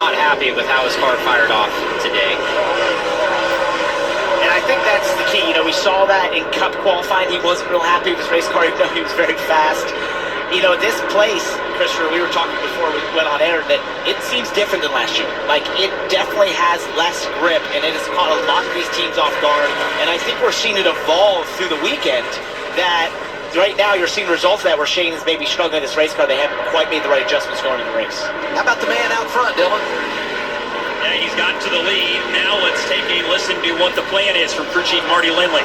Not happy with how his car fired off today. And I think that's the key. You know, we saw that in Cup qualifying. He wasn't real happy with his race car, even though he was very fast. You know, this place, Christopher, we were talking before we went on air, that it seems different than last year. Like, it definitely has less grip, and it has caught a lot of these teams off guard. And I think we're seeing it evolve through the weekend, that right now you're seeing results of that where Shane is maybe struggling in this race car. They haven't quite made the right adjustments going into the race. How about the man out front, Dylan? Yeah, he's gotten to the lead. Now let's take a listen to what the plan is from crew chief Marty Lindley.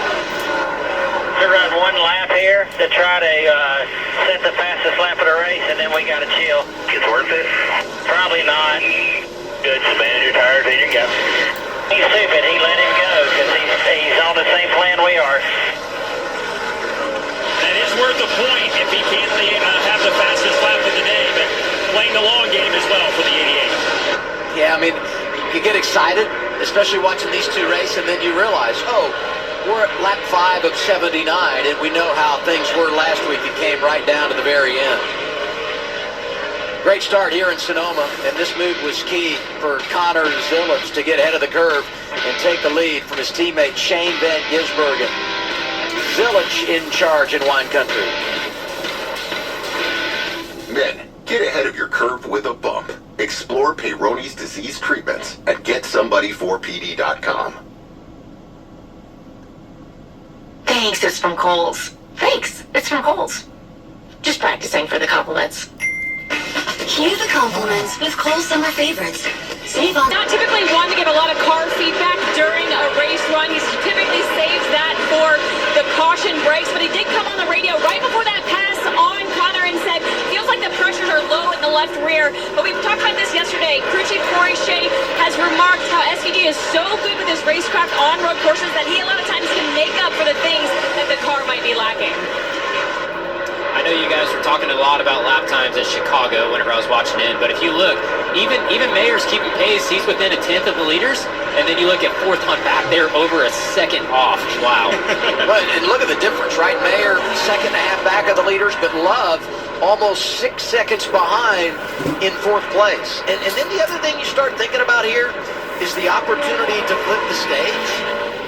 We run one lap here to try to set the fastest lap of the race, and then we got to chill. It's worth it? Probably not. Good. Manage your tires, agent. Go. He's stupid. He let him go because he's on the same plan we are. That is worth a point if he can't have the fastest lap of the day, but playing the long game as well for the 88. Yeah, I mean, you get excited, especially watching these two race, and then you realize, oh, we're at lap 5 of 79, and we know how things were last week. It came right down to the very end. Great start here in Sonoma, and this move was key for Connor Zilic to get ahead of the curve and take the lead from his teammate Shane Van Gisbergen. Zilic in charge in wine country. Men, get ahead of your curve with a bump. Explore Peyronie's disease treatments at GetSomebody4PD.com. Thanks, it's from Kohl's. Thanks, it's from Kohl's. Just practicing for the compliments. Hear the compliments with Kohl's Summer Favorites. Save on... Not typically one to give a lot of car feedback during a race run. He typically saves that for the caution breaks, but he did come on the radio right before that pass on Connor and said, feels like the pressures are low in the left rear. But we talked about this yesterday. Crew Chief Corey Shea has remarked how SVG is so good with his racecraft on road courses that he a lot of times can make up for the things that the car might be lacking. I know you guys were talking a lot about lap times at Chicago whenever I was watching in, but if you look, even Mayer's keeping pace. He's within a tenth of the leaders, and then you look at fourth hunt back, they're over a second off. Wow. And look at the difference, right? Mayer, second and a half back of the leaders, but Love almost 6 seconds behind in fourth place. And then the other thing you start thinking about here is the opportunity to flip the stage.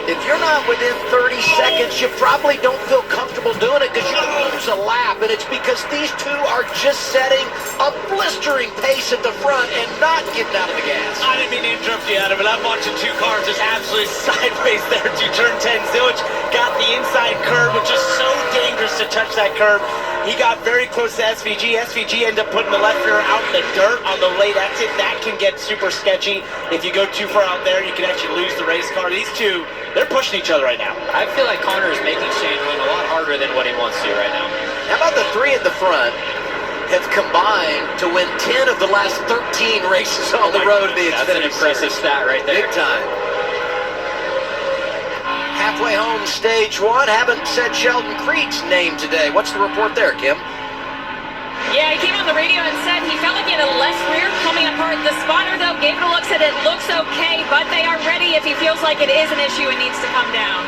If you're not within 30 seconds, you probably don't feel comfortable doing it because you lose a lap, and it's because these two are just setting a blistering pace at the front and not getting out of the gas. I didn't mean to interrupt you, Adam, but I'm watching two cars just absolutely sideways there to turn 10. Zilic got the inside curve, which is so dangerous to touch that curve. He got very close to SVG. SVG ended up putting the left rear out in the dirt on the late exit. That can get super sketchy. If you go too far out there, you can actually lose the race car. These two, they're pushing each other right now. I feel like Connor is making Shane run a lot harder than what he wants to right now. How about the three at the front have combined to win 10 of the last 13 races on the road to the Xfinity That's an impressive stat right there. Big time. Halfway home, stage one. Haven't said Sheldon Creed's name today. What's the report there, Kim? Yeah, he came on the radio and said he felt like he had a left rear coming apart. The spotter, though, gave it a look, said it looks okay, but they are ready if he feels like it is an issue and needs to come down.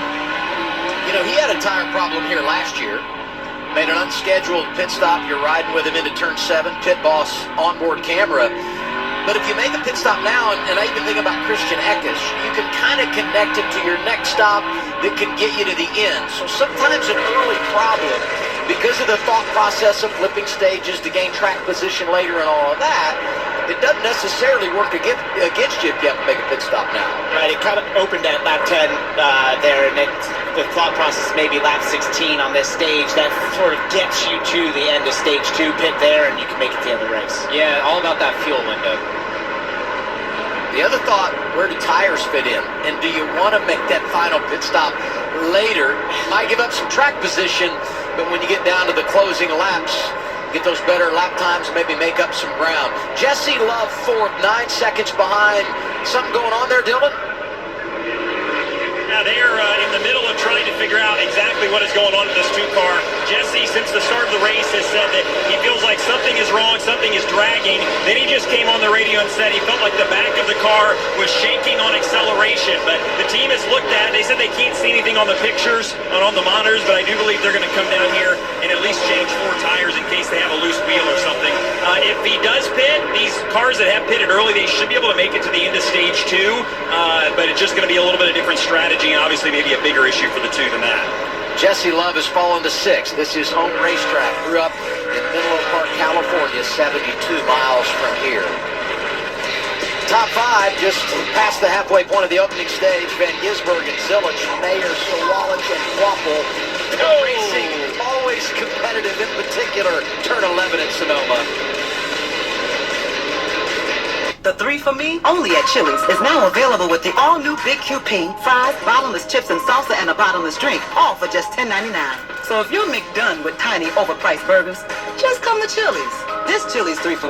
You know, he had a tire problem here last year. Made an unscheduled pit stop. You're riding with him into turn 7. Pit boss onboard camera. But if you make a pit stop now, and I even think about Christian Eckes, you can kind of connect it to your next stop that can get you to the end. So sometimes an early problem, because of the thought process of flipping stages to gain track position later and all of that, it doesn't necessarily work against you if you have to make a pit stop now. Right, it kind of opened at lap 10 there, and the thought process maybe lap 16 on this stage. That sort of gets you to the end of stage 2, pit there, and you can make it to the end of the race. Yeah, all about that fuel window. The other thought, where do tires fit in? And do you want to make that final pit stop later? Might give up some track position, but when you get down to the closing laps, get those better lap times, maybe make up some ground. Jesse Love fourth, 9 seconds behind. Something going on there, Dylan? Now they're in the middle of trying to figure out exactly what is going on with this two-car. Jesse, since the start of the race, has said that he feels like something is wrong, something is dragging. Then he just came on the radio and said he felt like the back of the car was shaking on acceleration, but the team has looked at it. They said they can't see anything on the pictures and on the monitors, but I do believe they're going to come down here and at least change 4 tires in case they have a loose wheel or something. If he does pit, these cars that have pitted early, they should be able to make it to the end of stage 2, but it's just going to be a little bit of different strategy and obviously maybe a bigger issue for the 2 than that. Jesse Love has fallen to 6th. This is home racetrack. Grew up in Menlo Park, California, 72 miles from here. Top 5, just past the halfway point of the opening stage. Van Gisbergen, Zilich, Mayer, Sawalich, and Waffle. Racing, always competitive, in particular, turn 11 at Sonoma. The 3 for me, only at Chili's, is now available with the all-new Big QP, fries, bottomless chips and salsa, and a bottomless drink, all for just $10.99. So if you're McDone with tiny, overpriced burgers, just come to Chili's. This Chili's 3 for me